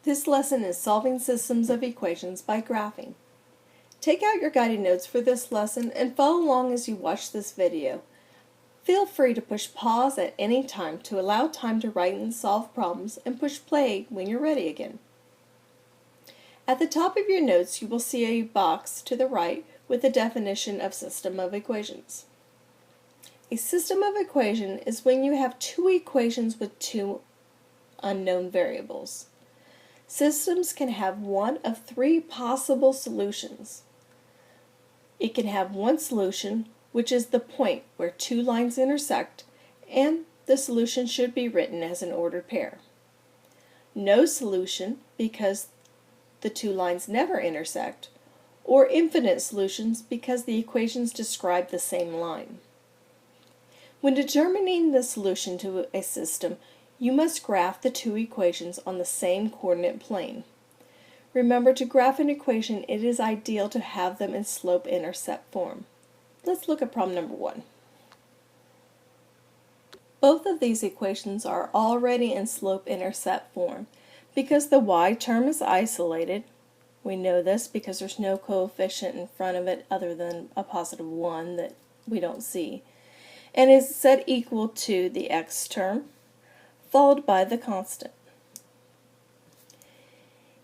This lesson is solving systems of equations by graphing. Take out your guided notes for this lesson and follow along as you watch this video. Feel free to push pause at any time to allow time to write and solve problems, and push play when you're ready again. At the top of your notes you will see a box to the right with the definition of system of equations. A system of equation is when you have two equations with two unknown variables. Systems can have one of three possible solutions. It can have one solution, which is the point where two lines intersect, and the solution should be written as an ordered pair. No solution, because the two lines never intersect, or infinite solutions because the equations describe the same line. When determining the solution to a system, you must graph the two equations on the same coordinate plane. Remember, to graph an equation, it is ideal to have them in slope-intercept form. Let's look at problem number 1. Both of these equations are already in slope-intercept form. Because the y term is isolated, we know this because there's no coefficient in front of it other than a positive 1 that we don't see, and is set equal to the x term, followed by the constant.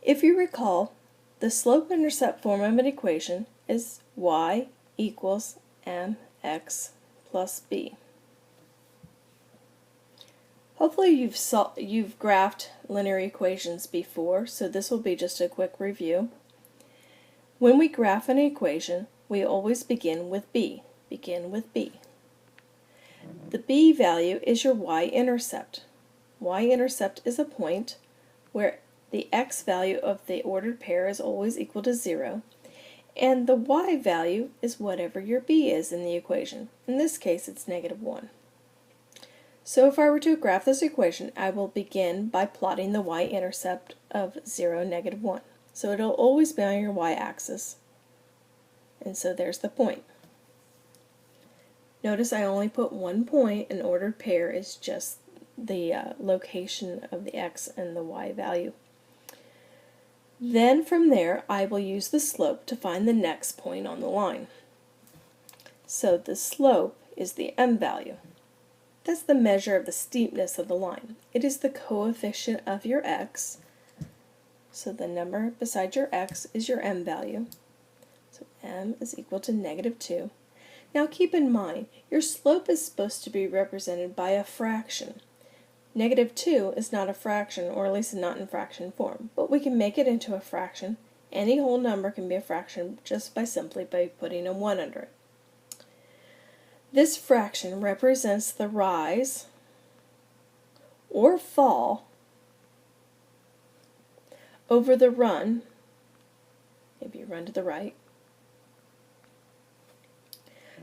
If you recall, the slope-intercept form of an equation is y equals mx plus b. Hopefully you've graphed linear equations before, so this will be just a quick review. When we graph an equation, we always begin with b. The b value is your y-intercept. Y-intercept is a point where the x value of the ordered pair is always equal to 0, and the y value is whatever your b is in the equation. In this case, it's -1. So if I were to graph this equation, I will begin by plotting the y-intercept of 0, -1. So it'll always be on your y-axis, and so there's the point. Notice I only put one point. An ordered pair is just the location of the x and the y value. Then from there I will use the slope to find the next point on the line. So the slope is the m value. That's the measure of the steepness of the line. It is the coefficient of your x, so the number beside your x is your m value. So m is equal to -2. Now keep in mind, your slope is supposed to be represented by a fraction. -2 is not a fraction, or at least not in fraction form, but we can make it into a fraction. Any whole number can be a fraction just simply by putting a 1 under it. This fraction represents the rise or fall over the run, maybe run to the right,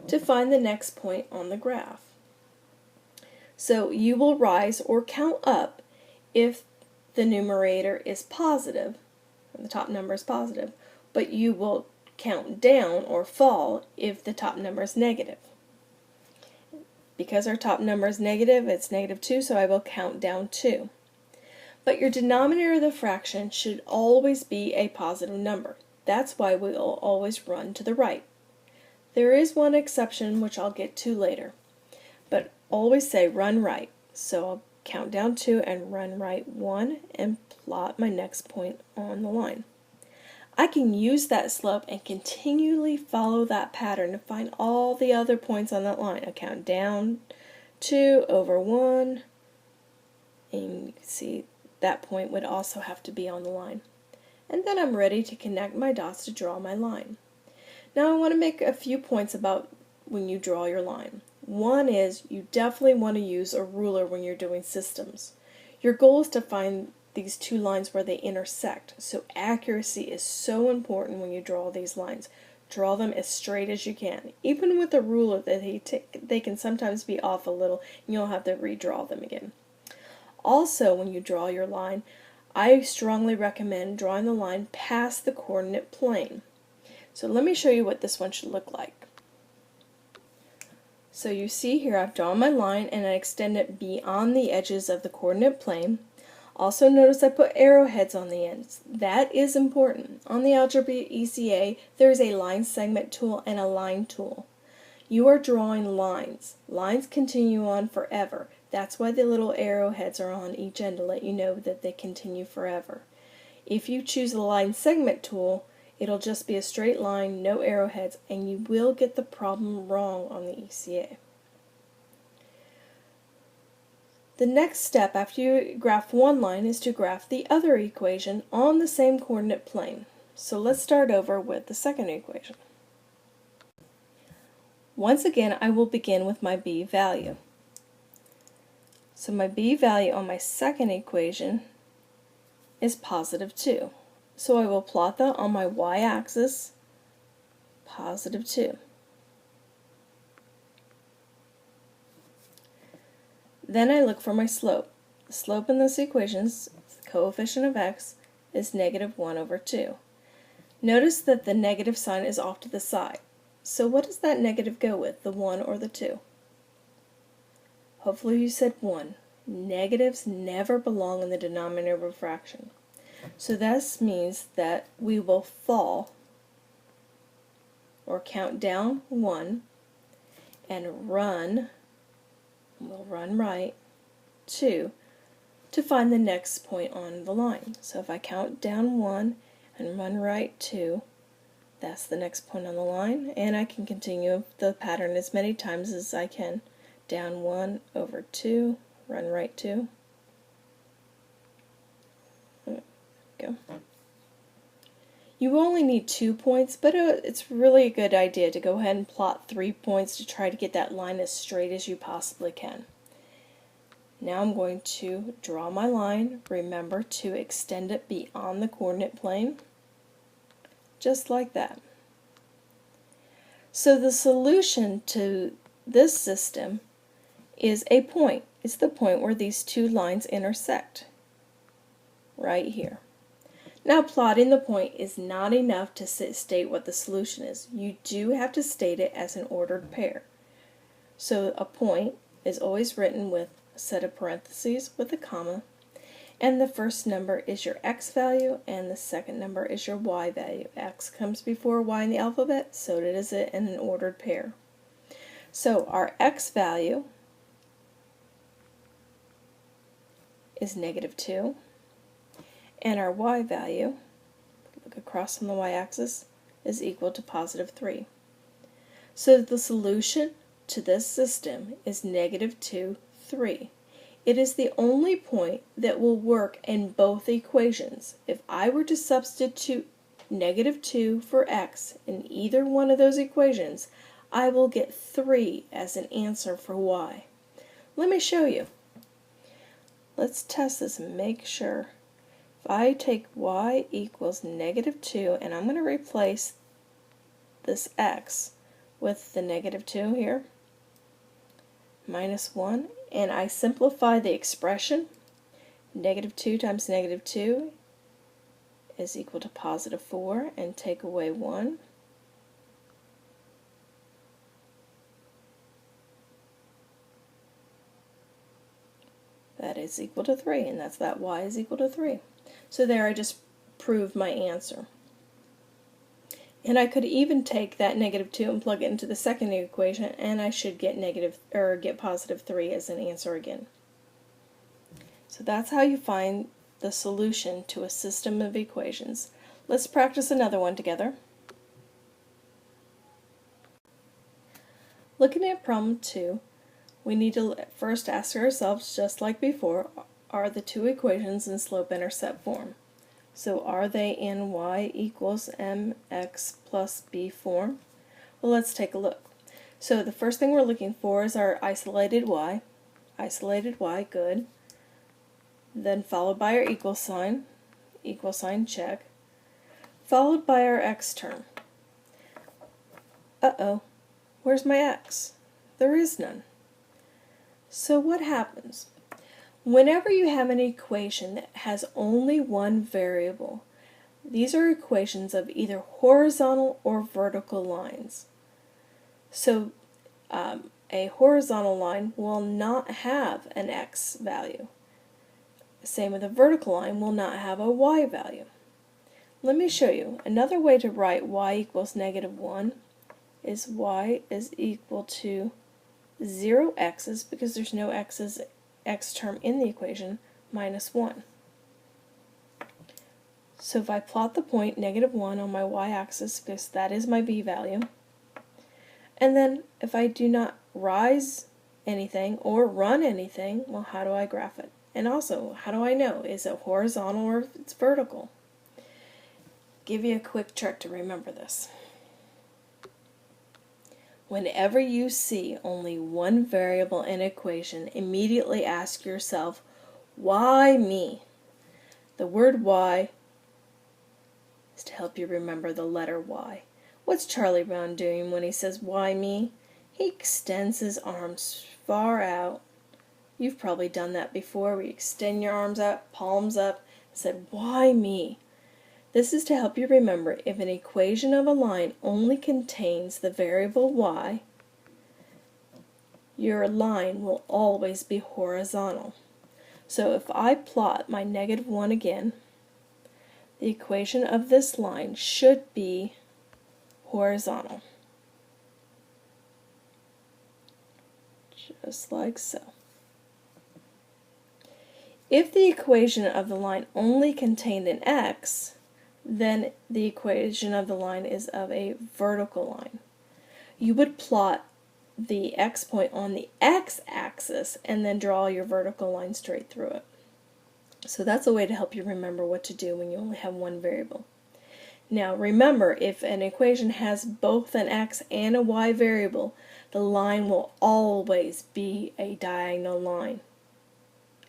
to find the next point on the graph. So you will rise or count up if the numerator is positive, and the top number is positive, but you will count down or fall if the top number is negative. Because our top number is negative, it's -2, so I will count down 2. But your denominator of the fraction should always be a positive number. That's why we will always run to the right. There is one exception which I'll get to later, but always say run right. So I'll count down 2 and run right 1 and plot my next point on the line. I can use that slope and continually follow that pattern to find all the other points on that line. I count down 2 over 1, and you can see that point would also have to be on the line. And then I'm ready to connect my dots to draw my line. Now I want to make a few points about when you draw your line. One is you definitely want to use a ruler when you're doing systems. Your goal is to find these two lines where they intersect, so accuracy is so important when you draw these lines. Draw them as straight as you can. Even with a ruler, they can sometimes be off a little, and you'll have to redraw them again. Also, when you draw your line, I strongly recommend drawing the line past the coordinate plane. So let me show you what this one should look like. So you see here I've drawn my line and I extend it beyond the edges of the coordinate plane. Also notice I put arrowheads on the ends. That is important. On the Algebra ECA, there is a line segment tool and a line tool. You are drawing lines. Lines continue on forever. That's why the little arrowheads are on each end to let you know that they continue forever. If you choose the line segment tool, it'll just be a straight line, no arrowheads, and you will get the problem wrong on the ECA. The next step after you graph one line is to graph the other equation on the same coordinate plane. So let's start over with the second equation. Once again, I will begin with my b value. So my b value on my second equation is positive 2. So I will plot that on my y-axis, positive 2. Then I look for my slope. The slope in this equation, the coefficient of x, is negative 1 over 2. Notice that the negative sign is off to the side. So what does that negative go with, the 1 or the 2? Hopefully you said 1. Negatives never belong in the denominator of a fraction. So this means that we will fall, or count down 1, and run, we'll run right, 2, to find the next point on the line. So if I count down 1 and run right 2, that's the next point on the line, and I can continue the pattern as many times as I can. Down 1 over 2, run right 2. Go. You only need 2 points, but it's really a good idea to go ahead and plot 3 points to try to get that line as straight as you possibly can. Now I'm going to draw my line. Remember to extend it beyond the coordinate plane, just like that. So the solution to this system is a point. It's the point where these two lines intersect, right here. Now plotting the point is not enough to state what the solution is. You do have to state it as an ordered pair. So a point is always written with a set of parentheses with a comma, and the first number is your x value and the second number is your y value. X comes before y in the alphabet, so does it in an ordered pair. So our x value is negative 2. And our y value, look across on the y-axis, is equal to positive 3. So the solution to this system is negative 2, 3. It is the only point that will work in both equations. If I were to substitute negative 2 for x in either one of those equations, I will get 3 as an answer for y. Let me show you. Let's test this and make sure. If I take y equals negative 2, and I'm going to replace this x with the negative 2 here, minus 1, and I simplify the expression, negative 2 times negative 2 is equal to positive 4, and take away 1. That is equal to 3, and that's that y is equal to 3. So there I just proved my answer. And I could even take that negative 2 and plug it into the second equation, and I should get positive 3 as an answer again. So that's how you find the solution to a system of equations. Let's practice another one together. Looking at problem 2, we need to first ask ourselves, just like before, are the two equations in slope-intercept form? So are they in y equals mx plus b form? Well, let's take a look. So the first thing we're looking for is our isolated y. Isolated y, good. Then followed by our equal sign check. Followed by our x term. Uh-oh, where's my x? There is none. So what happens? Whenever you have an equation that has only one variable, these are equations of either horizontal or vertical lines. So a horizontal line will not have an x value. same with a vertical line, will not have a y value. Let me show you. Another way to write y equals -1 is y is equal to 0 x's, because there's no x term in the equation, minus 1. So if I plot the point -1 on my y-axis, because that is my b value, and then if I do not rise anything or run anything, well, how do I graph it? And also, how do I know? Is it horizontal or if it's vertical? Give you a quick trick to remember this. Whenever you see only one variable in an equation, immediately ask yourself, why me? The word why is to help you remember the letter Y. What's Charlie Brown doing when he says, why me? He extends his arms far out. You've probably done that before, where you extend your arms out, palms up, and said, why me? This is to help you remember if an equation of a line only contains the variable y, your line will always be horizontal. So if I plot my -1 again, the equation of this line should be horizontal. Just like so. If the equation of the line only contained an x, then the equation of the line is of a vertical line. You would plot the x point on the x-axis and then draw your vertical line straight through it. So that's a way to help you remember what to do when you only have one variable. Now remember, if an equation has both an x and a y variable, the line will always be a diagonal line.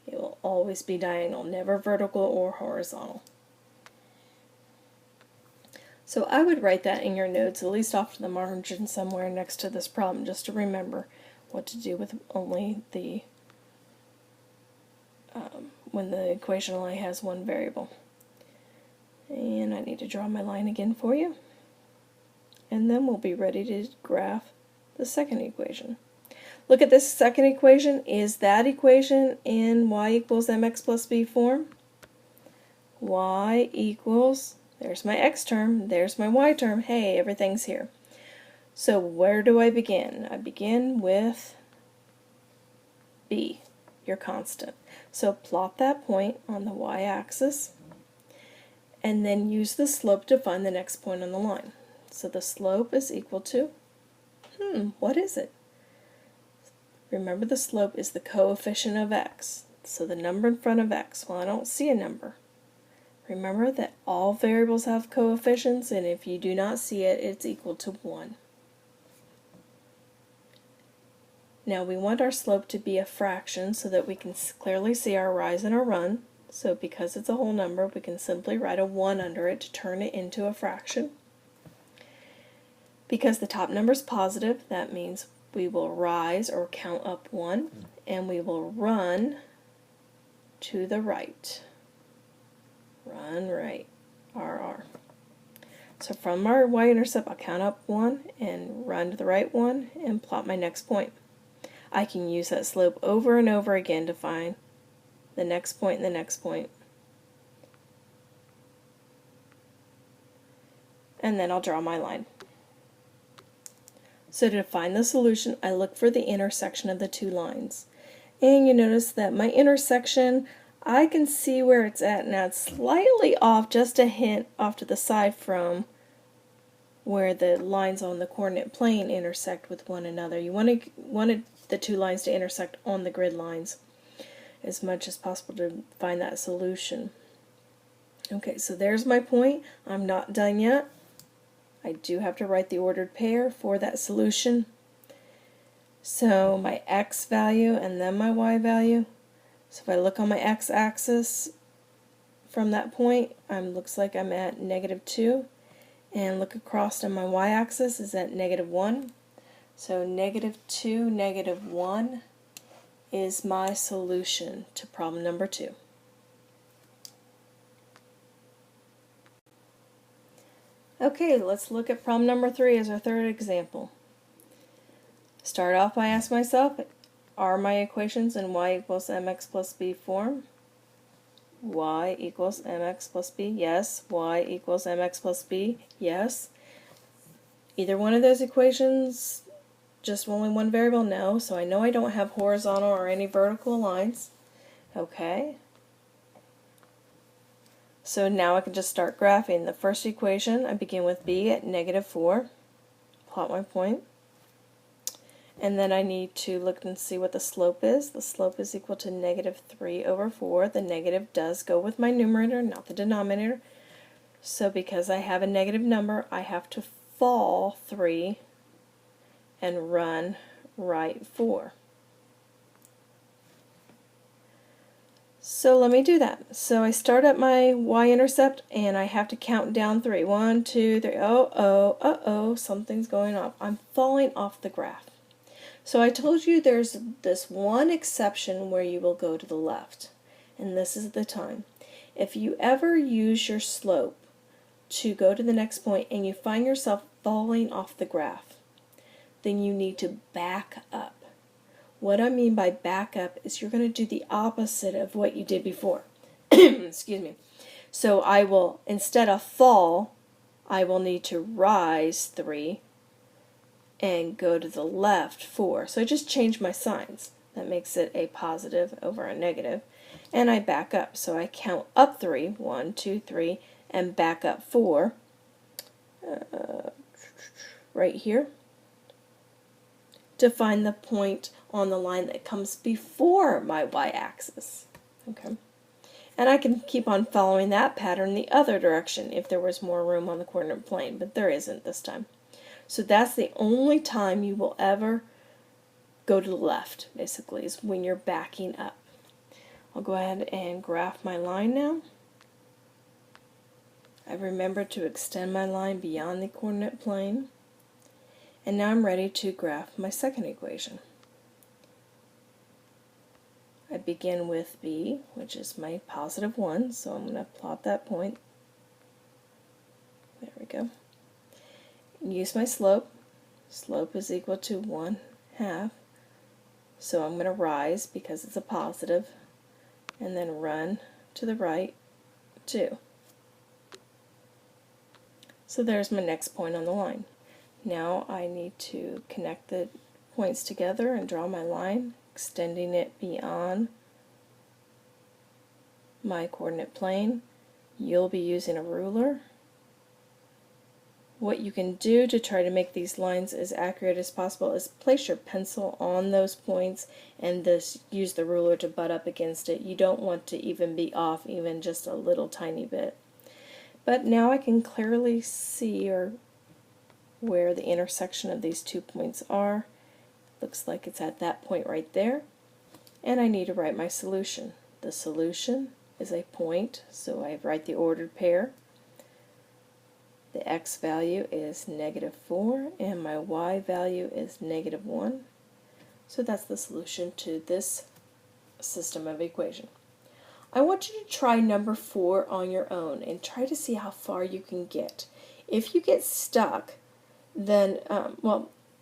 It will always be diagonal, never vertical or horizontal. So I would write that in your notes, at least off to the margin somewhere next to this problem, just to remember what to do with only the when the equation only has one variable. And I need to draw my line again for you. And then we'll be ready to graph the second equation. Look at this second equation. Is that equation in y equals mx plus b form? Y equals, there's my x term, there's my y term. Hey, everything's here. So where do I begin? I begin with b, your constant. So plot that point on the y-axis and then use the slope to find the next point on the line. So the slope is equal to, what is it? Remember, the slope is the coefficient of x. So the number in front of x. Well, I don't see a number. Remember that all variables have coefficients, and if you do not see it, it's equal to 1. Now we want our slope to be a fraction so that we can clearly see our rise and our run. So because it's a whole number, we can simply write a 1 under it to turn it into a fraction. Because the top number is positive, that means we will rise or count up 1, and we will run to the right. Run right, RR. So from our y-intercept, I'll count up 1 and run to the right 1 and plot my next point. I can use that slope over and over again to find the next point and the next point. And then I'll draw my line. So to find the solution, I look for the intersection of the two lines. And you notice that my intersection, I can see where it's at now. It's slightly off, just a hint off to the side from where the lines on the coordinate plane intersect with one another. You wanted the two lines to intersect on the grid lines as much as possible to find that solution. Okay, so there's my point. I'm not done yet. I do have to write the ordered pair for that solution. So my x value and then my y value. So if I look on my x-axis from that point, looks like I'm at -2. And look across on my y-axis is at -1. So -2, -1 is my solution to problem number 2. Okay, let's look at problem number 3 as our third example. Start off by asking myself, are my equations in y equals mx plus b form? y equals mx plus b, yes. Y equals mx plus b, yes. Either one of those equations, just only one variable, no. So I know I don't have horizontal or any vertical lines. Okay. So now I can just start graphing. The first equation, I begin with b at -4, plot my point. And then I need to look and see what the slope is. The slope is equal to -3/4. The negative does go with my numerator, not the denominator. So because I have a negative number, I have to fall 3 and run right 4. So let me do that. So I start at my y-intercept and I have to count down 3. 1, 2, 3. Uh-oh, something's going on. I'm falling off the graph. So I told you there's this one exception where you will go to the left, and this is the time. If you ever use your slope to go to the next point and you find yourself falling off the graph, then you need to back up. What I mean by back up is you're going to do the opposite of what you did before. Excuse me. So I will, instead of fall, I will need to rise 3 and go to the left 4. So I just change my signs. That makes it a positive over a negative. And I back up. So I count up 3, 1, 2, 3, and back up 4 right here to find the point on the line that comes before my y-axis. Okay. And I can keep on following that pattern the other direction if there was more room on the coordinate plane, but there isn't this time. So that's the only time you will ever go to the left, basically, is when you're backing up. I'll go ahead and graph my line now. I remembered to extend my line beyond the coordinate plane. And now I'm ready to graph my second equation. I begin with b, which is my positive 1, so I'm going to plot that point. There we go. Use my slope. Slope is equal to 1/2. So I'm going to rise because it's a positive, and then run to the right 2. So there's my next point on the line. Now I need to connect the points together and draw my line, extending it beyond my coordinate plane. You'll be using a ruler. What you can do to try to make these lines as accurate as possible is place your pencil on those points and use the ruler to butt up against it. You don't want to even be off even just a little tiny bit. But now I can clearly see where the intersection of these 2 points are. Looks like it's at that point right there. And I need to write my solution. The solution is a point, so I write the ordered pair. The x value is -4 and my y value is -1. So that's the solution to this system of equation. I want you to try number 4 on your own and try to see how far you can get. If you get stuck, then,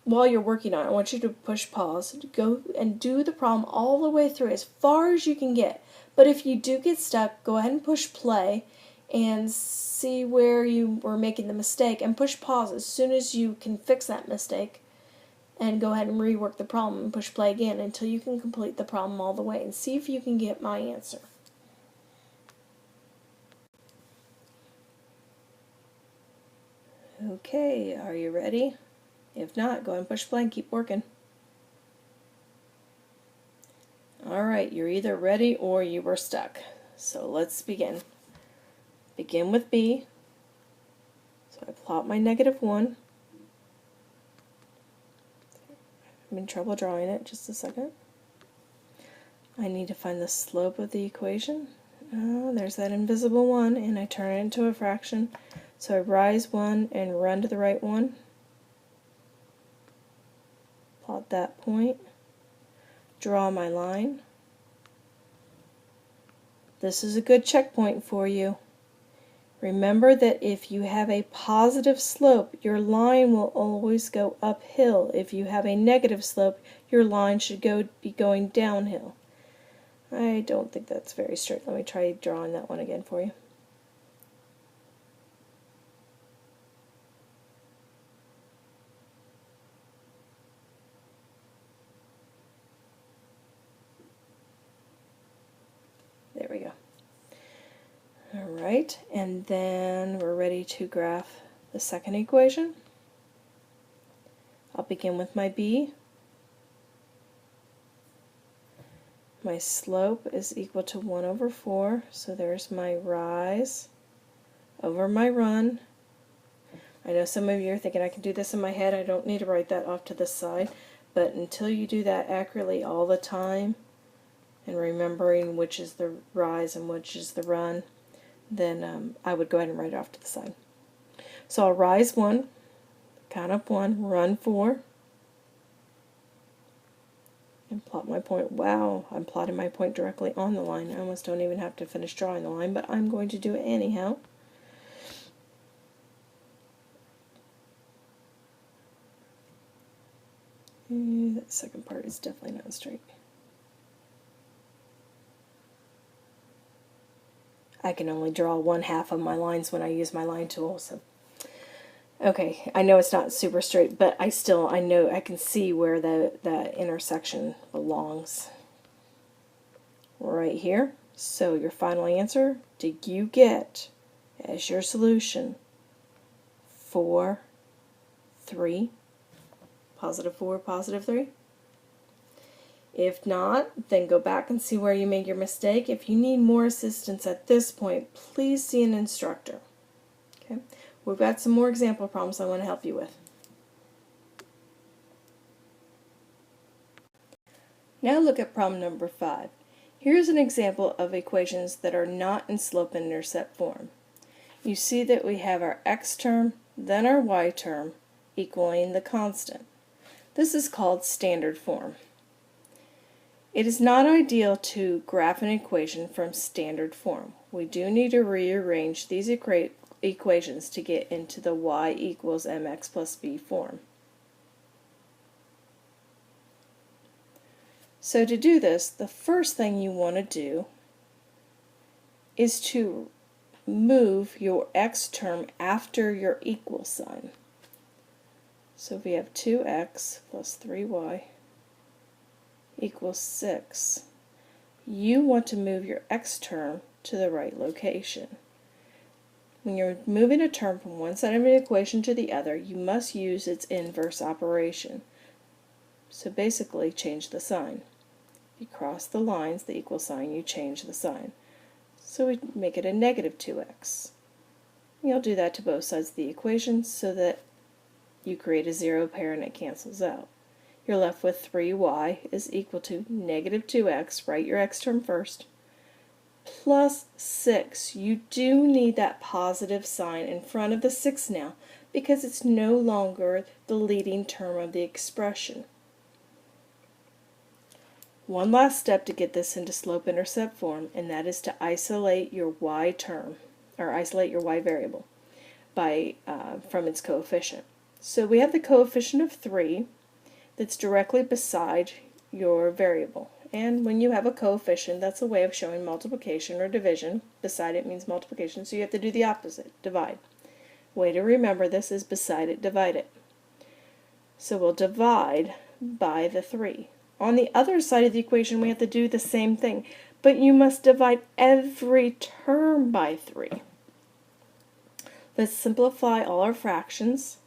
while you're working on it, I want you to push pause, go and do the problem all the way through as far as you can get. But if you do get stuck, go ahead and push play and see where you were making the mistake and push pause as soon as you can fix that mistake, and go ahead and rework the problem and push play again until you can complete the problem all the way and see if you can get my answer. Okay, are you ready? If not, go ahead and push play and keep working. Alright, you're either ready or you were stuck. So let's begin. Begin with b. So I plot my -1. I'm in trouble drawing it, just a second. I need to find the slope of the equation. Oh, there's that invisible 1, and I turn it into a fraction. So I rise 1 and run to the right 1. Plot that point. Draw my line. This is a good checkpoint for you. Remember that if you have a positive slope, your line will always go uphill. If you have a negative slope, your line should be going downhill. I don't think that's very straight. Let me try drawing that one again for you. There we go. Alright, and then we're ready to graph the second equation. I'll begin with my b. My slope is equal to 1 over 4, so there's my rise over my run. I know some of you are thinking I can do this in my head, I don't need to write that off to the side, but until you do that accurately all the time, and remembering which is the rise and which is the run, then I would go ahead and write it off to the side. So I'll rise 1, count up 1, run 4, and plot my point. Wow, I'm plotting my point directly on the line. I almost don't even have to finish drawing the line, but I'm going to do it anyhow. That second part is definitely not straight. I can only draw 1/2 of my lines when I use my line tool, so okay, I know it's not super straight, but I know I can see where the intersection belongs. Right here. So your final answer, did you get as your solution 4, 3, positive 4, positive 3? If not, then go back and see where you made your mistake. If you need more assistance at this point, please see an instructor. Okay? We've got some more example problems I want to help you with. Now look at problem number 5. Here's an example of equations that are not in slope and intercept form. You see that we have our x term, then our y term, equaling the constant. This is called standard form. It is not ideal to graph an equation from standard form. We do need to rearrange these equations to get into the y equals mx plus b form. So to do this, the first thing you want to do is to move your x term after your equal sign. So we have 2x plus 3y equals 6. You want to move your x term to the right location. When you're moving a term from one side of an equation to the other, you must use its inverse operation. So basically, change the sign. If you cross the lines, the equal sign, you change the sign. So we make it a negative 2x. You'll do that to both sides of the equation so that you create a zero pair and it cancels out. You're left with 3y is equal to negative 2x, write your x term first, plus 6. You do need that positive sign in front of the 6 now because it's no longer the leading term of the expression. One last step to get this into slope-intercept form, and that is to isolate your y term, or isolate your y variable from its coefficient. So we have the coefficient of 3 that's directly beside your variable. And when you have a coefficient, that's a way of showing multiplication or division. Beside it means multiplication, so you have to do the opposite, divide. Way to remember this is beside it, divide it. So we'll divide by the 3. On the other side of the equation, we have to do the same thing, but you must divide every term by 3. Let's simplify all our fractions.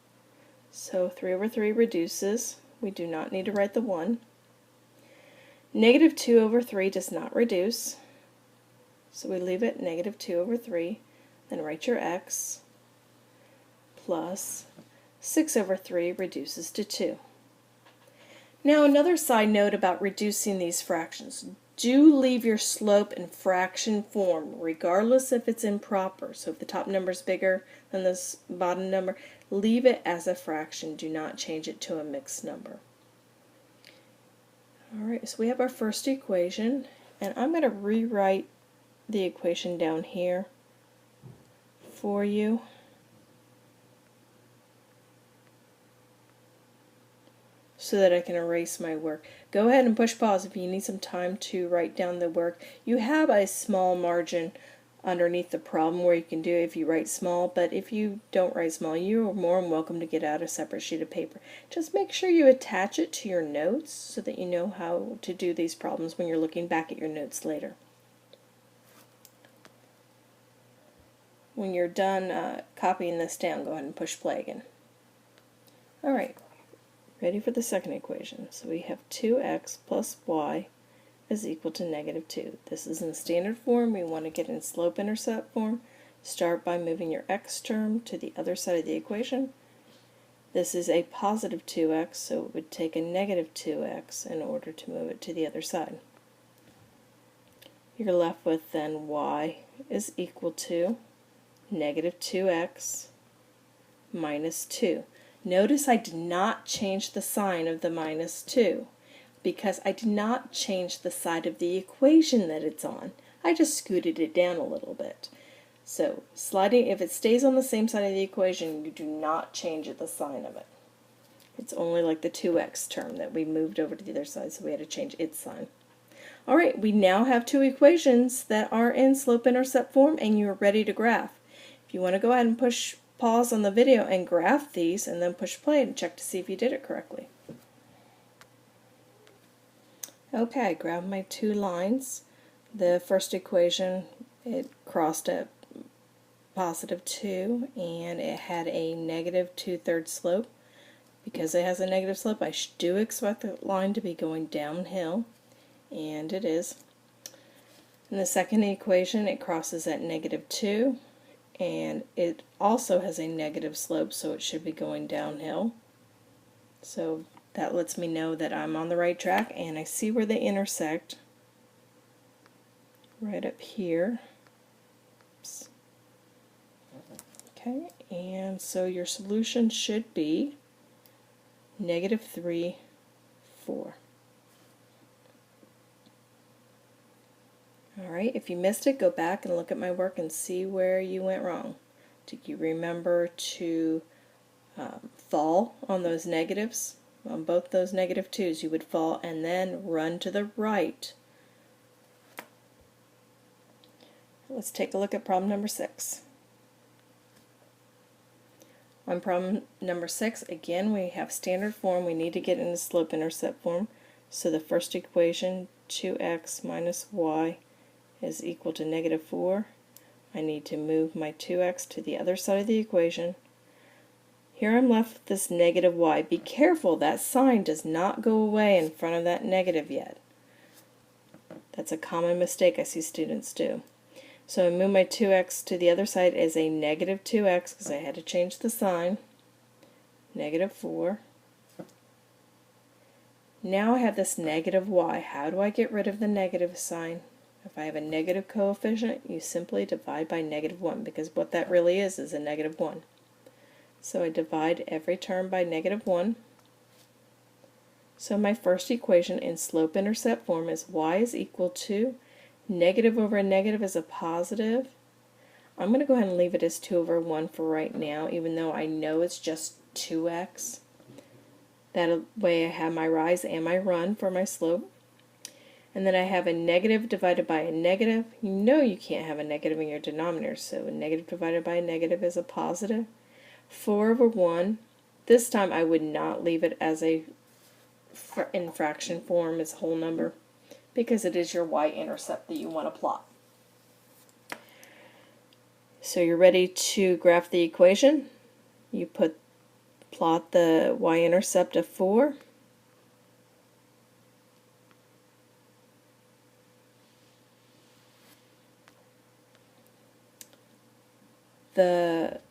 So 3 over 3 reduces. We do not need to write the 1. Negative 2 over 3 does not reduce, so we leave it negative 2 over 3. Then write your x, plus 6 over 3 reduces to 2. Now another side note about reducing these fractions. Do leave your slope in fraction form, regardless if it's improper. So if the top number is bigger than this bottom number, leave it as a fraction. Do not change it to a mixed number. Alright, so we have our first equation, and I'm going to rewrite the equation down here for you. so that I can erase my work. Go ahead and push pause if you need some time to write down the work. You have a small margin underneath the problem where you can do it if you write small, but if you don't write small, you are more than welcome to get out a separate sheet of paper. Just make sure you attach it to your notes so that you know how to do these problems when you're looking back at your notes later. When you're done copying this down, go ahead and push play again. Alright, ready for the second equation. So we have 2x plus y is equal to negative 2. This is in standard form. We want to get in slope-intercept form. Start by moving your x term to the other side of the equation. This is a positive 2x, so it would take a negative 2x in order to move it to the other side. You're left with then y is equal to negative 2x minus 2. Notice I did not change the sign of the minus 2 because I did not change the side of the equation that it's on. I just scooted it down a little bit. So sliding, if it stays on the same side of the equation, you do not change the sign of it. It's only like the 2x term that we moved over to the other side, so we had to change its sign. Alright, we now have two equations that are in slope-intercept form and you're ready to graph. If you want to go ahead and push pause on the video and graph these and then push play and check to see if you did it correctly. Okay, I grabbed my two lines. The first equation, it crossed at positive 2 and it had a negative 2/3 slope. Because it has a negative slope, I do expect the line to be going downhill, and it is. In the second equation, it crosses at negative 2 and it also has a negative slope, so it should be going downhill. So that lets me know that I'm on the right track, and I see where they intersect right up here. Oops. Okay, and so your solution should be negative 3, 4. Alright, if you missed it, go back and look at my work and see where you went wrong. Did you remember to fall on those negatives? On both those negative 2's, you would fall and then run to the right. Let's take a look at problem number 6. On problem number 6, again, we have standard form. We need to get into slope-intercept form. So the first equation, 2x minus y, is equal to negative 4. I need to move my 2x to the other side of the equation. Here I'm left with this negative y. Be careful, that sign does not go away in front of that negative yet. That's a common mistake I see students do. So I move my 2x to the other side as a negative 2x because I had to change the sign. Negative 4. Now I have this negative y. How do I get rid of the negative sign? If I have a negative coefficient, you simply divide by negative 1, because what that really is a negative 1. So I divide every term by negative 1. So my first equation in slope-intercept form is y is equal to negative over a negative is a positive. I'm going to go ahead and leave it as 2 over 1 for right now, even though I know it's just 2x. That way I have my rise and my run for my slope. And then I have a negative divided by a negative. You know you can't have a negative in your denominator, so a negative divided by a negative is a positive. 4 over 1. This time I would not leave it as in fraction form as whole number, because it is your y-intercept that you want to plot. So you're ready to graph the equation. You plot the y-intercept of 4. The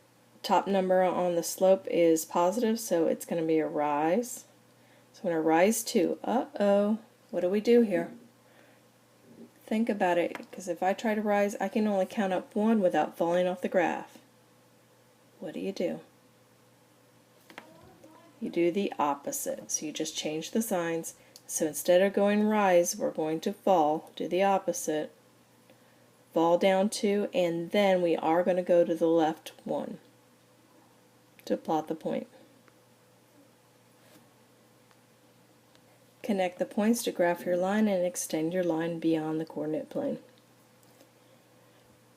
top number on the slope is positive, so it's going to be a rise. So I'm going to rise 2. What do we do here? Think about it, because if I try to rise, I can only count up 1 without falling off the graph. What do? You do the opposite. So you just change the signs. So instead of going rise, we're going to fall. Do the opposite. Fall down 2, and then we are going to go to the left 1 to plot the point. connect the points to graph your line and extend your line beyond the coordinate plane.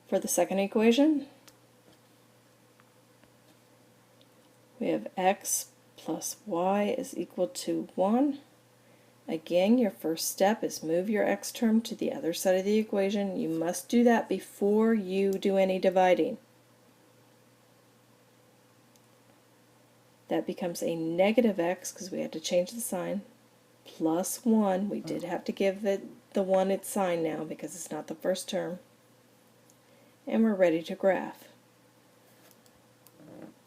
For the second equation, we have x plus y is equal to 1. Again, your first step is move your x term to the other side of the equation. You must do that before you do any dividing. That becomes a negative x because we had to change the sign, plus 1. We did have to give it the 1 its sign now because it's not the first term. And we're ready to graph.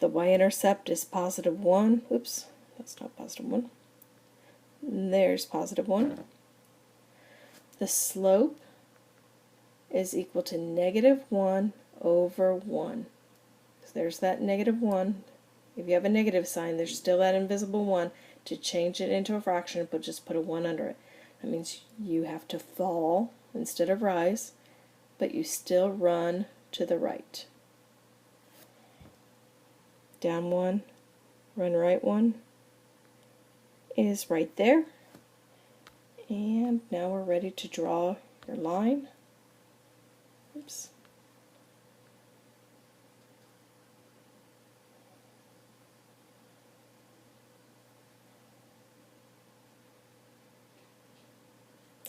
The y-intercept is positive 1. Oops, that's not positive 1. There's positive 1. The slope is equal to negative 1 over 1. So there's that negative 1. If you have a negative sign, there's still that invisible 1. To change it into a fraction, but just put a 1 under it. That means you have to fall instead of rise, but you still run to the right. Down 1, run right 1 is right there. And now we're ready to draw your line. Oops.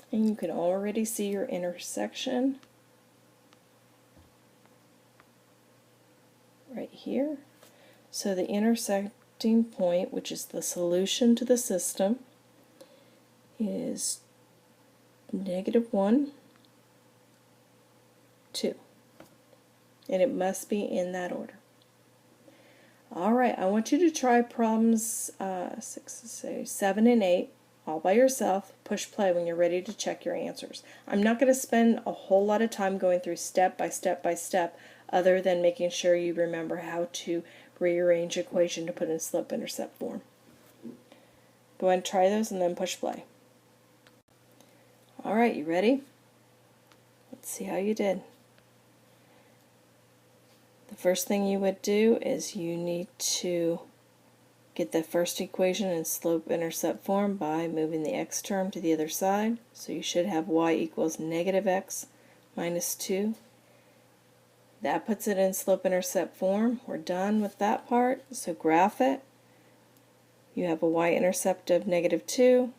And you can already see your intersection right here. So the intersecting point, which is the solution to the system, is negative 1, 2. And it must be in that order. Alright, I want you to try problems 7 and 8 all by yourself. Push play when you're ready to check your answers. I'm not going to spend a whole lot of time going through step by step by step, other than making sure you remember how to rearrange equation to put in slope-intercept form. Go ahead and try those and then push play. Alright, you ready? Let's see how you did. The first thing you would do is you need to get the first equation in slope-intercept form by moving the x term to the other side. So you should have y equals negative x minus 2. That puts it in slope-intercept form. We're done with that part, so graph it. You have a y-intercept of negative 2.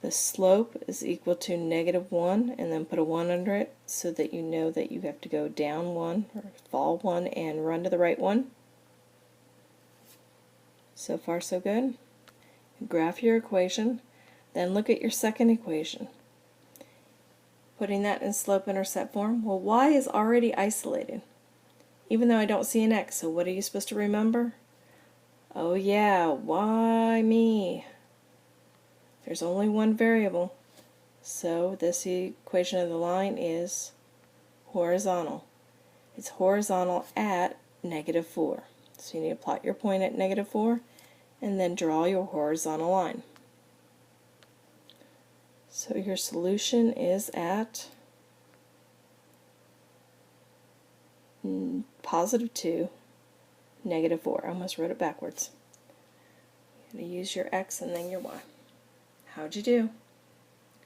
The slope is equal to negative 1, and then put a 1 under it so that you know that you have to go down 1, or fall 1, and run to the right 1. So far so good. Graph your equation, then look at your second equation. Putting that in slope-intercept form, well, y is already isolated, even though I don't see an x, so what are you supposed to remember? Oh yeah, why me? There's only one variable, so this equation of the line is horizontal. It's horizontal at negative 4. So you need to plot your point at negative 4 and then draw your horizontal line. So your solution is at positive 2, negative 4. I almost wrote it backwards. You're going to use your x and then your y. How'd you do?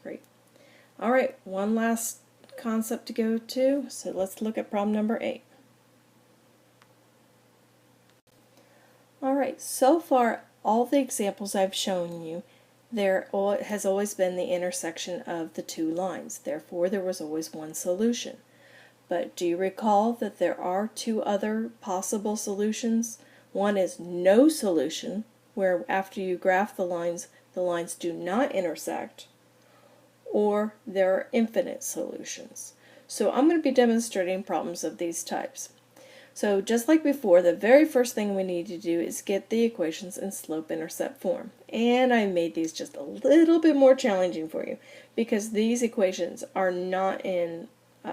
Great. Alright, one last concept to go to, so let's look at problem number 8. Alright, so far all the examples I've shown you, there has always been the intersection of the two lines. Therefore, there was always one solution. But do you recall that there are two other possible solutions? One is no solution, where after you graph the lines do not intersect, or there are infinite solutions. So I'm going to be demonstrating problems of these types. So just like before, the very first thing we need to do is get the equations in slope-intercept form. And I made these just a little bit more challenging for you because these equations are not in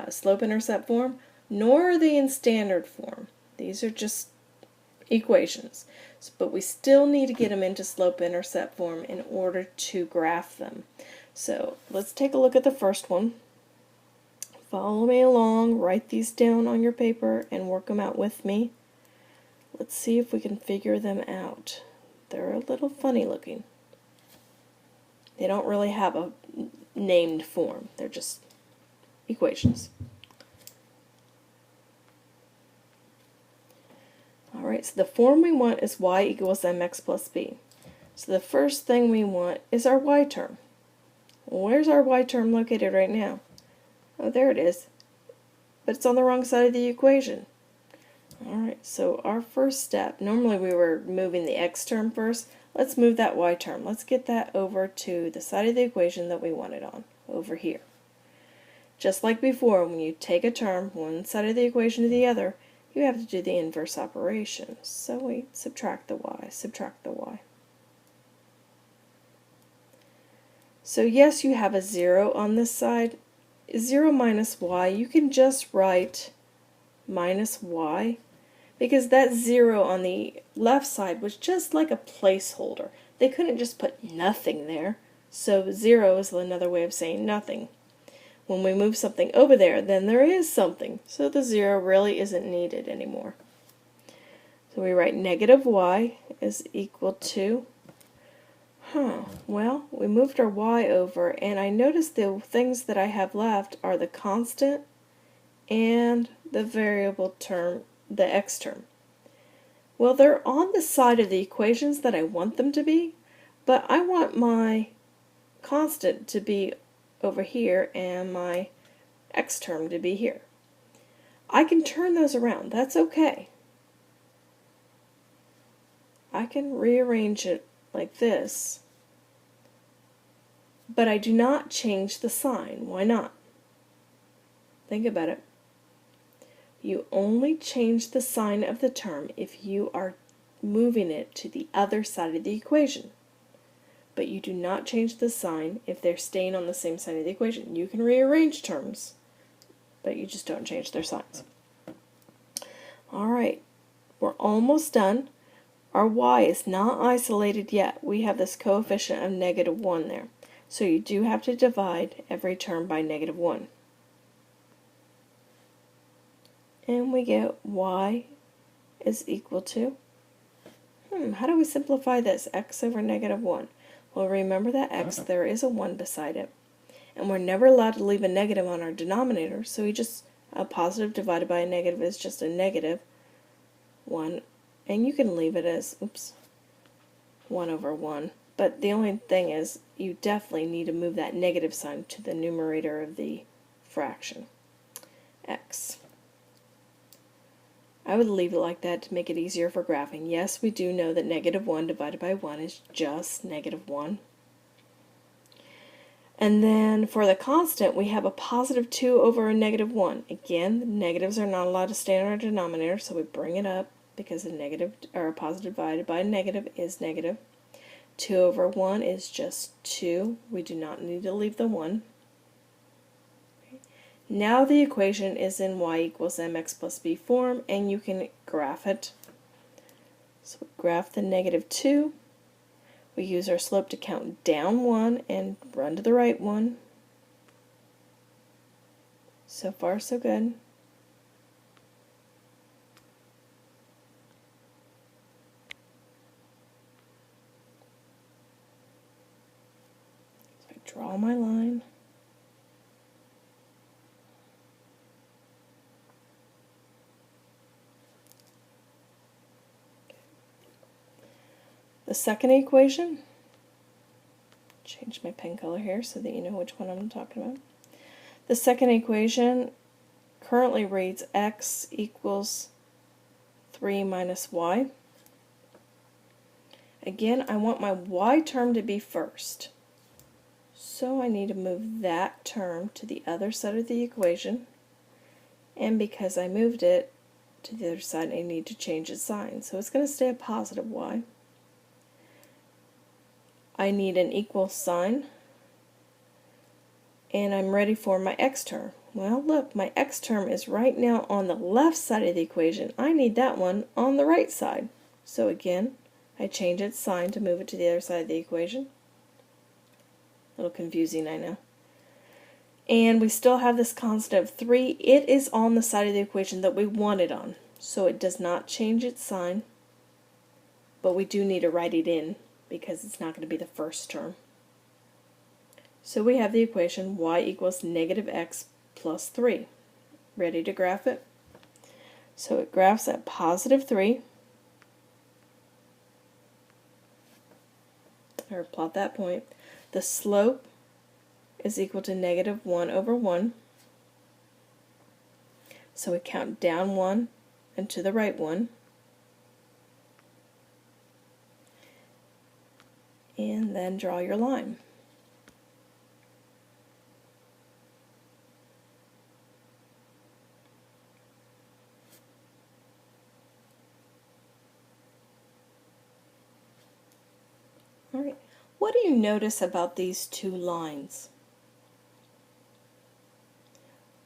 slope-intercept form, nor are they in standard form. These are just equations. But we still need to get them into slope-intercept form in order to graph them. So let's take a look at the first one. Follow me along, write these down on your paper, and work them out with me. Let's see if we can figure them out. They're a little funny looking. They don't really have a named form. They're just equations. Alright, so the form we want is y equals mx plus b. So the first thing we want is our y term. Where's our y term located right now? Oh, there it is. But it's on the wrong side of the equation. Alright, so our first step, normally we were moving the x term first. Let's move that y term. Let's get that over to the side of the equation that we want it on, over here. Just like before, when you take a term, one side of the equation to the other, you have to do the inverse operation. So we subtract the y, subtract the y. So yes, you have a 0 on this side. 0 minus y, you can just write minus y, because that 0 on the left side was just like a placeholder. They couldn't just put nothing there, so 0 is another way of saying nothing. When we move something over there, then there is something, so the 0 really isn't needed anymore. So we write negative y is equal to, well, we moved our y over, and I noticed the things that I have left are the constant and the variable term, the x term. Well, they're on the side of the equations that I want them to be, but I want my constant to be over here and my x term to be here. I can turn those around. That's okay. I can rearrange it like this, but I do not change the sign. Why not? Think about it. You only change the sign of the term if you are moving it to the other side of the equation. But you do not change the sign if they're staying on the same side of the equation. You can rearrange terms, but you just don't change their signs. Alright, we're almost done. Our y is not isolated yet. We have this coefficient of negative 1 there. So you do have to divide every term by negative 1. And we get y is equal to, how do we simplify this? X over negative 1. Well, remember that x, there is a 1 beside it. And we're never allowed to leave a negative on our denominator, so a positive divided by a negative is just a negative 1. And you can leave it as, 1 over 1. But the only thing is, you definitely need to move that negative sign to the numerator of the fraction, x. I would leave it like that to make it easier for graphing. Yes, we do know that negative 1 divided by 1 is just negative 1. And then for the constant, we have a positive 2 over a negative 1. Again, the negatives are not allowed to stay in our denominator, so we bring it up because a negative or a positive divided by a negative is negative. 2 over 1 is just 2. We do not need to leave the 1. Now the equation is in y equals mx plus b form, and you can graph it. So we graph the negative 2. We use our slope to count down 1 and run to the right 1. So far, so good. So I draw my line. The second equation, change my pen color here so that you know which one I'm talking about. The second equation currently reads x equals 3 minus y. Again, I want my y term to be first. So I need to move that term to the other side of the equation. And because I moved it to the other side, I need to change its sign. So it's going to stay a positive y. I need an equal sign, and I'm ready for my x term. Well, look, my x term is right now on the left side of the equation. I need that one on the right side. So again, I change its sign to move it to the other side of the equation. A little confusing, I know. And we still have this constant of 3. It is on the side of the equation that we want it on, so it does not change its sign, but we do need to write it in, because it's not going to be the first term. So we have the equation y equals negative x plus 3. Ready to graph it? So it graphs at positive 3, or plot that point. The slope is equal to negative 1 over 1. So we count down 1 and to the right 1. And then draw your line. All right. What do you notice about these two lines?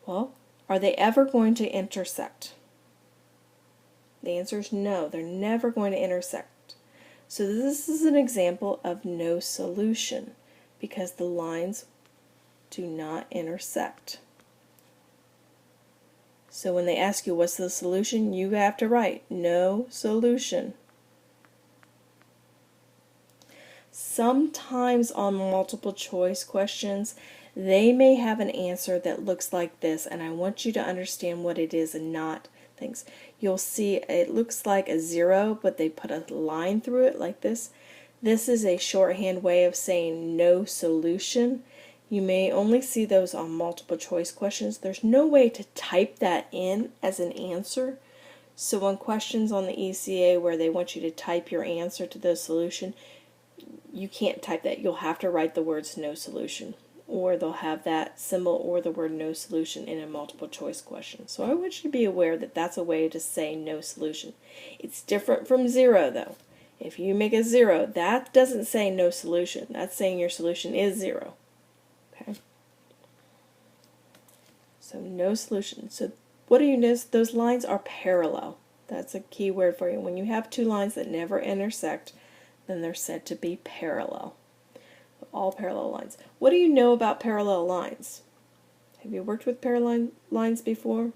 Well, are they ever going to intersect? The answer is no, they're never going to intersect. So this is an example of no solution because the lines do not intersect. So when they ask you what's the solution, you have to write no solution. Sometimes on multiple choice questions, they may have an answer that looks like this, and I want you to understand what it is and not things. You'll see it looks like a 0, but they put a line through it like this. This is a shorthand way of saying no solution. You may only see those on multiple choice questions. There's no way to type that in as an answer. So on questions on the ECA where they want you to type your answer to the solution, you can't type that. You'll have to write the words no solution, or they'll have that symbol or the word no solution in a multiple choice question. So I want you to be aware that that's a way to say no solution. It's different from 0 though. If you make a 0, that doesn't say no solution. That's saying your solution is 0. Okay. So no solution. So what do you notice? Those lines are parallel. That's a key word for you. When you have two lines that never intersect, then they're said to be parallel. All parallel lines. What do you know about parallel lines? Have you worked with parallel lines before?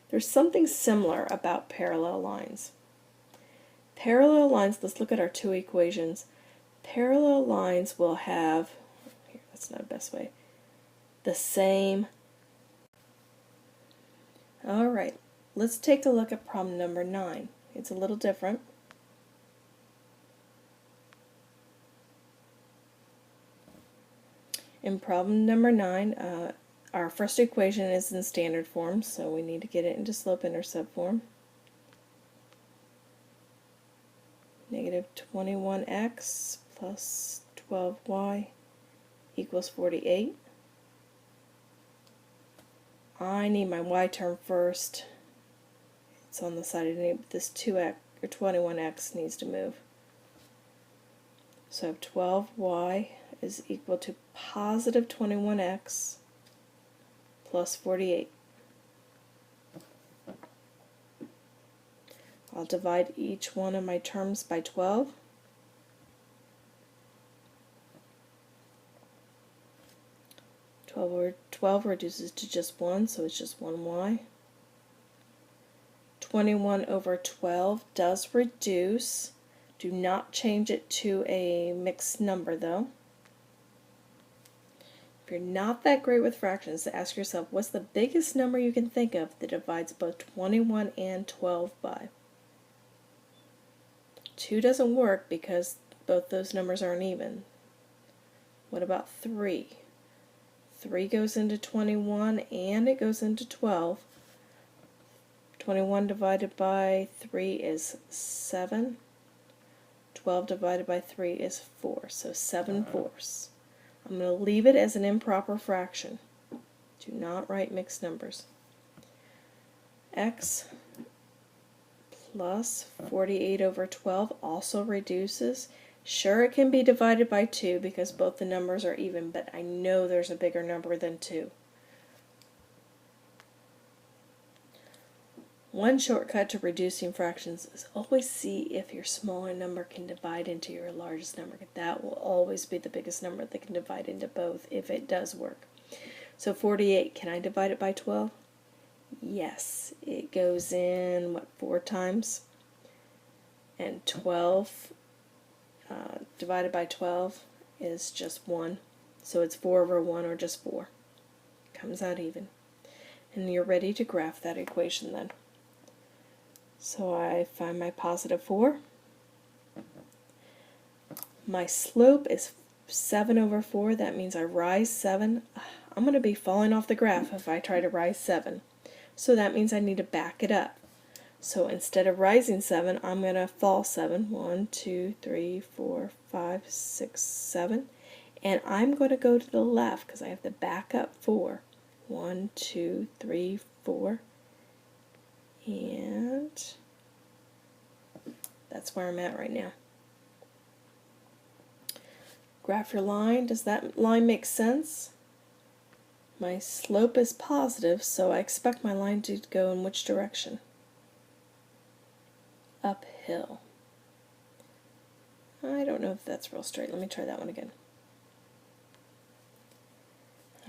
There's something similar about parallel lines. Parallel lines, let's look at our two equations. Parallel lines will have, here, that's not the best way, the same. All right, let's take a look at problem number 9. It's a little different. In problem number 9, our first equation is in standard form, so we need to get it into slope-intercept form. Negative 21x plus 12y equals 48. I need my y term first. It's on the side of it. This 2x or 21x needs to move. So 12y is equal to positive 21x plus 48. I'll divide each one of my terms by 12. Twelve reduces to just 1, so it's just 1y. 21 over 12 does reduce. Do not change it to a mixed number though. If you're not that great with fractions, ask yourself, what's the biggest number you can think of that divides both 21 and 12 by? 2 doesn't work because both those numbers aren't even. What about 3? 3 goes into 21 and it goes into 12. 21 divided by 3 is 7. 12 divided by 3 is 4, so 7/4. I'm going to leave it as an improper fraction. Do not write mixed numbers. X plus 48 over 12 also reduces. Sure, it can be divided by 2 because both the numbers are even, but I know there's a bigger number than 2. One shortcut to reducing fractions is always see if your smaller number can divide into your largest number. That will always be the biggest number that can divide into both if it does work. So 48, can I divide it by 12? Yes, it goes in, what, 4 times? And 12 divided by 12 is just 1. So it's 4 over 1 or just 4. Comes out even. And you're ready to graph that equation then. So I find my positive 4. My slope is 7 over 4. That means I rise 7. I'm going to be falling off the graph if I try to rise 7. So that means I need to back it up. So instead of rising 7, I'm going to fall 7. 1, 2, 3, 4, 5, 6, 7. And I'm going to go to the left because I have to back up 4. 1, 2, 3, 4. And that's where I'm at right now. Graph your line. Does that line make sense? My slope is positive, so I expect my line to go in which direction? Uphill. I don't know if that's real straight. Let me try that one again.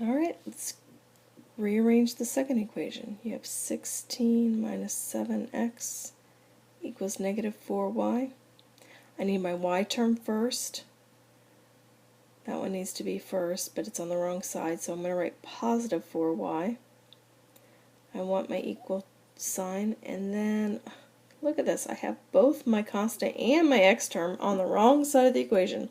Alright, let's rearrange the second equation. You have 16 minus 7x equals negative 4y. I need my y term first. That one needs to be first, but it's on the wrong side, so I'm going to write positive 4y. I want my equal sign, and then look at this. I have both my constant and my x term on the wrong side of the equation.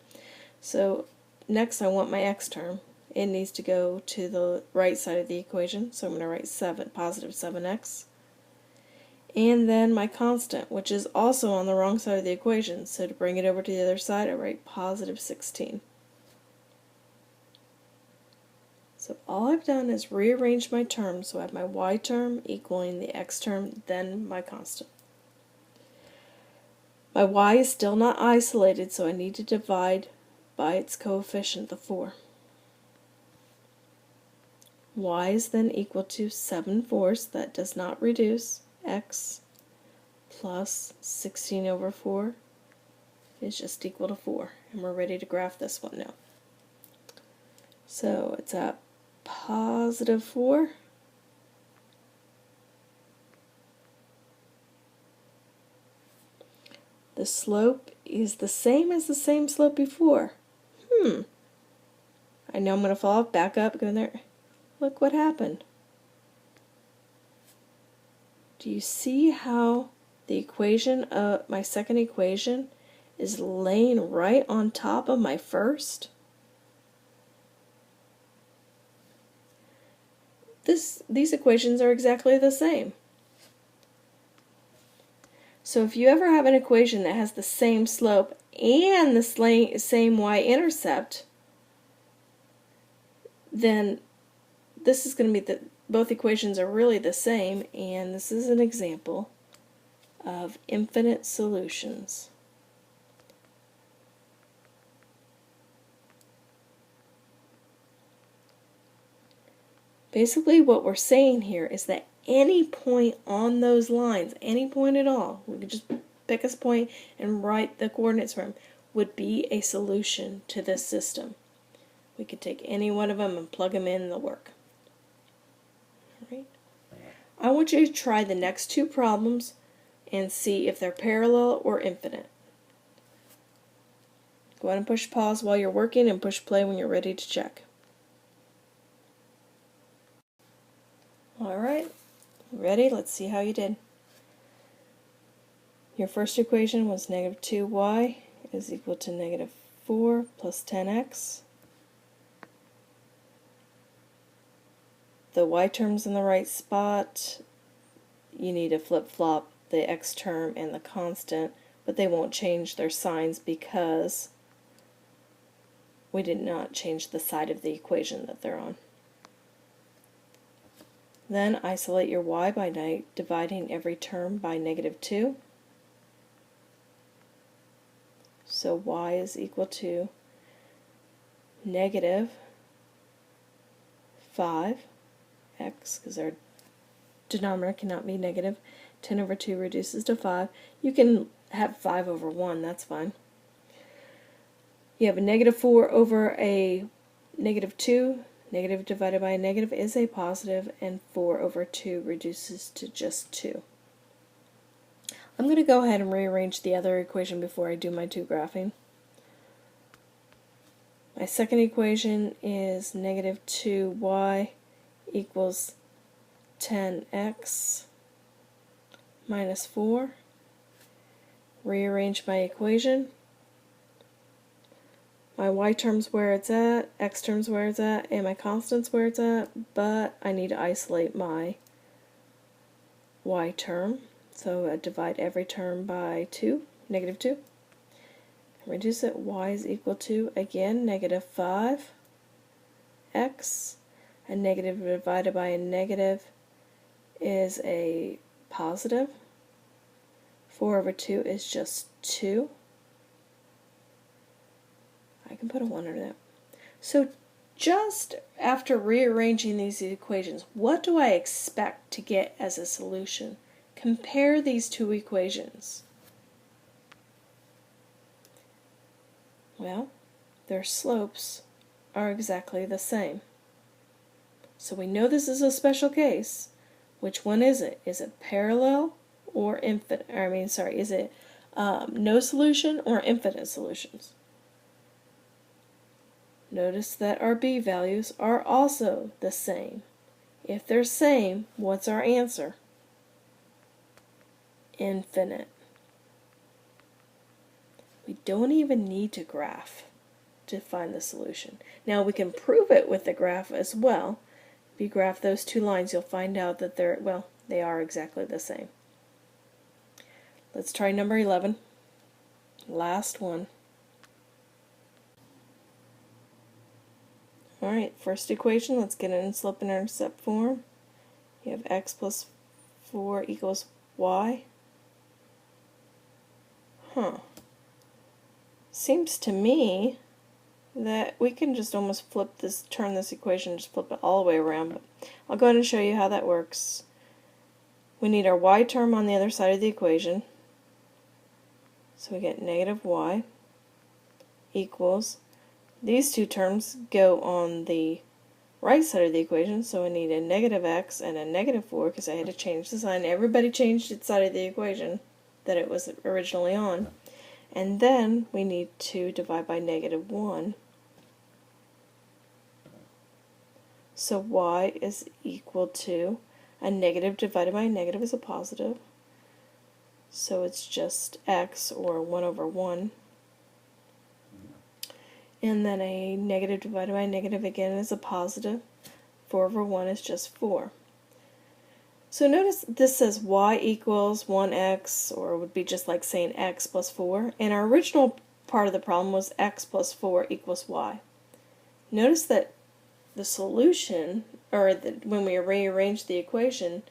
So next I want my x term. It needs to go to the right side of the equation, so I'm going to write positive 7x. And then my constant, which is also on the wrong side of the equation, so to bring it over to the other side I write positive 16. So all I've done is rearrange my terms, so I have my y term equaling the x term, then my constant. My y is still not isolated, so I need to divide by its coefficient, the 4. Y is then equal to 7/4, that does not reduce, x plus 16 over 4 is just equal to 4. And we're ready to graph this one now. So it's at positive 4. The slope is the same as the same slope before. I know I'm going to fall off, back up, go in there. Look what happened. Do you see how the equation of my second equation is laying right on top of my first? These equations are exactly the same. So if you ever have an equation that has the same slope and the same y-intercept, then this is going to be both equations are really the same, and this is an example of infinite solutions. Basically what we're saying here is that any point on those lines, any point at all, we could just pick a point and write the coordinates from, would be a solution to this system. We could take any one of them and plug them in and they'll work. All right. I want you to try the next two problems and see if they're parallel or infinite. Go ahead and push pause while you're working and push play when you're ready to check. Alright, ready? Let's see how you did. Your first equation was negative 2y is equal to negative 4 plus 10x. The y term's in the right spot. You need to flip-flop the x term and the constant, but they won't change their signs because we did not change the side of the equation that they're on. Then isolate your y by dividing every term by negative 2. So y is equal to negative 5x, because our denominator cannot be negative. 10 over 2 reduces to 5. You can have 5 over 1, that's fine. You have a negative 4 over a negative 2. Negative divided by a negative is a positive, and 4 over 2 reduces to just 2. I'm going to go ahead and rearrange the other equation before I do my 2 graphing. My second equation is negative 2y equals 10x minus 4. Rearrange my equation. My y term's where it's at, x term's where it's at, and my constant's where it's at, but I need to isolate my y term. So I divide every term by 2, negative 2. Reduce it, y is equal to, again, negative 5x. A negative divided by a negative is a positive. 4 over 2 is just 2. I can put a 1 under that. So just after rearranging these equations, what do I expect to get as a solution? Compare these two equations. Well, their slopes are exactly the same. So we know this is a special case. Which one is it? Is it parallel or infinite? Is it no solution or infinite solutions? Notice that our b values are also the same. If they're same, what's our answer? Infinite. We don't even need to graph to find the solution. Now we can prove it with the graph as well. If you graph those two lines, you'll find out that they are exactly the same. Let's try number 11. Last one. Alright, first equation, let's get it in slope and intercept form. You have x plus 4 equals y. Seems to me that we can just almost turn this equation, just flip it all the way around. But I'll go ahead and show you how that works. We need our y term on the other side of the equation. So we get negative y equals, these two terms go on the right side of the equation, so we need a negative x and a negative 4 because I had to change the sign. Everybody changed its side of the equation that it was originally on. And then we need to divide by negative 1. So y is equal to, a negative divided by a negative is a positive. So it's just x, or 1 over 1. And then a negative divided by a negative again is a positive. 4 over 1 is just 4. So notice this says y equals 1x, or it would be just like saying x plus 4. And our original part of the problem was x plus 4 equals y. Notice that the solution, or when we rearranged the equation,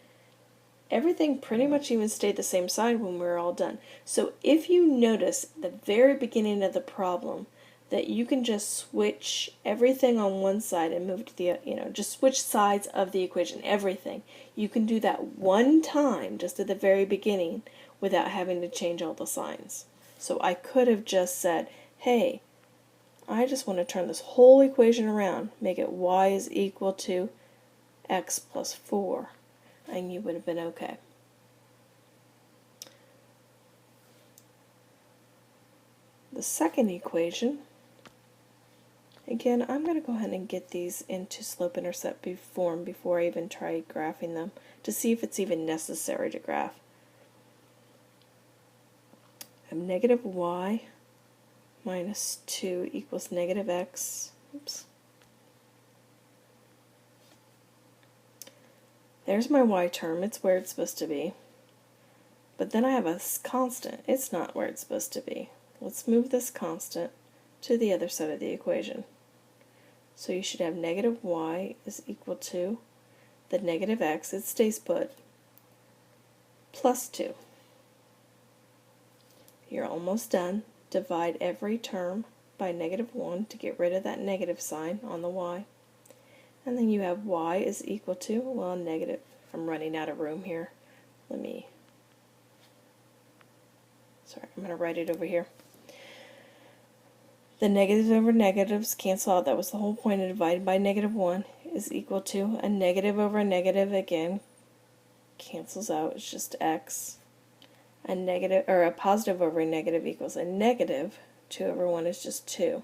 everything pretty much even stayed the same side when we were all done. So if you notice at the very beginning of the problem that you can just switch everything on one side and move to the, just switch sides of the equation, everything. You can do that one time just at the very beginning without having to change all the signs. So I could have just said, hey, I just want to turn this whole equation around, make it y is equal to x plus 4, and you would have been okay. The second equation, again, I'm going to go ahead and get these into slope-intercept form before I even try graphing them to see if it's even necessary to graph. I have negative y minus 2 equals negative x. Oops. There's my y term. It's where it's supposed to be. But then I have a constant. It's not where it's supposed to be. Let's move this constant to the other side of the equation. So you should have negative y is equal to the negative x, it stays put, plus 2. You're almost done. Divide every term by negative 1 to get rid of that negative sign on the y. And then you have y is equal to, well, negative. I'm running out of room here. I'm going to write it over here. The negatives over negatives cancel out. That was the whole point of dividing by negative 1 is equal to a negative over a negative again cancels out. It's just x. A negative or a positive over a negative equals a negative. 2 over 1 is just 2.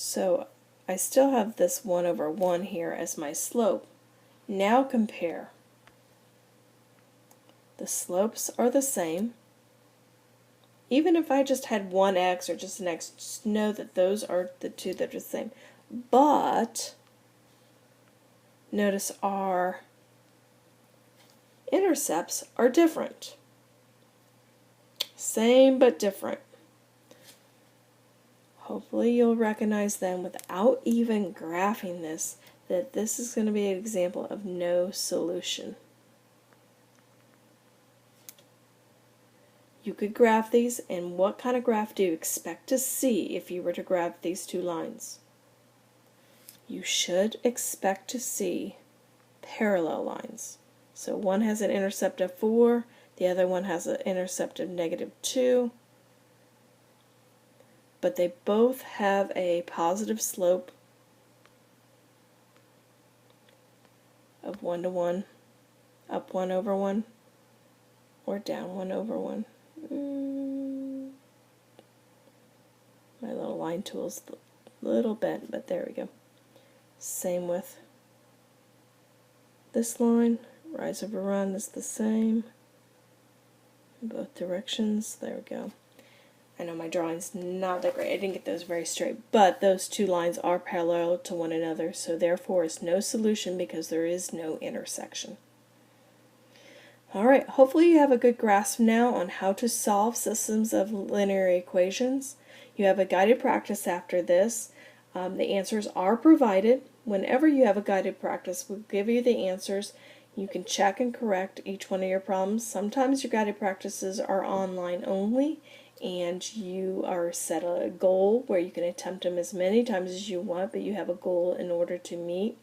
So I still have this 1 over 1 here as my slope. Now compare. The slopes are the same. Even if I just had one x or just an x, just know that those are the two that are the same. But notice our intercepts are different. Same but different. Hopefully you'll recognize then without even graphing this that this is going to be an example of no solution. You could graph these, and what kind of graph do you expect to see if you were to graph these two lines? You should expect to see parallel lines. So one has an intercept of 4, the other one has an intercept of -2, but they both have a positive slope of 1 to 1, up 1 over 1, or down 1 over 1. My little line tool's a little bent, but there we go. Same with this line. Rise over run is the same in both directions. There we go. I know my drawing's not that great. I didn't get those very straight, but those two lines are parallel to one another, so therefore it's no solution because there is no intersection. Alright, hopefully you have a good grasp now on how to solve systems of linear equations. You have a guided practice after this. The answers are provided. Whenever you have a guided practice, we'll give you the answers. You can check and correct each one of your problems. Sometimes your guided practices are online only, and you are set a goal where you can attempt them as many times as you want, but you have a goal in order to meet,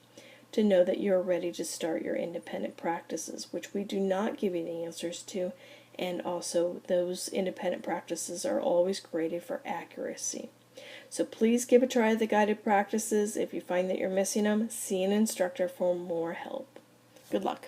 to know that you're ready to start your independent practices, which we do not give you the answers to, and also those independent practices are always graded for accuracy. So please give a try at the guided practices. If you find that you're missing them, see an instructor for more help. Good luck.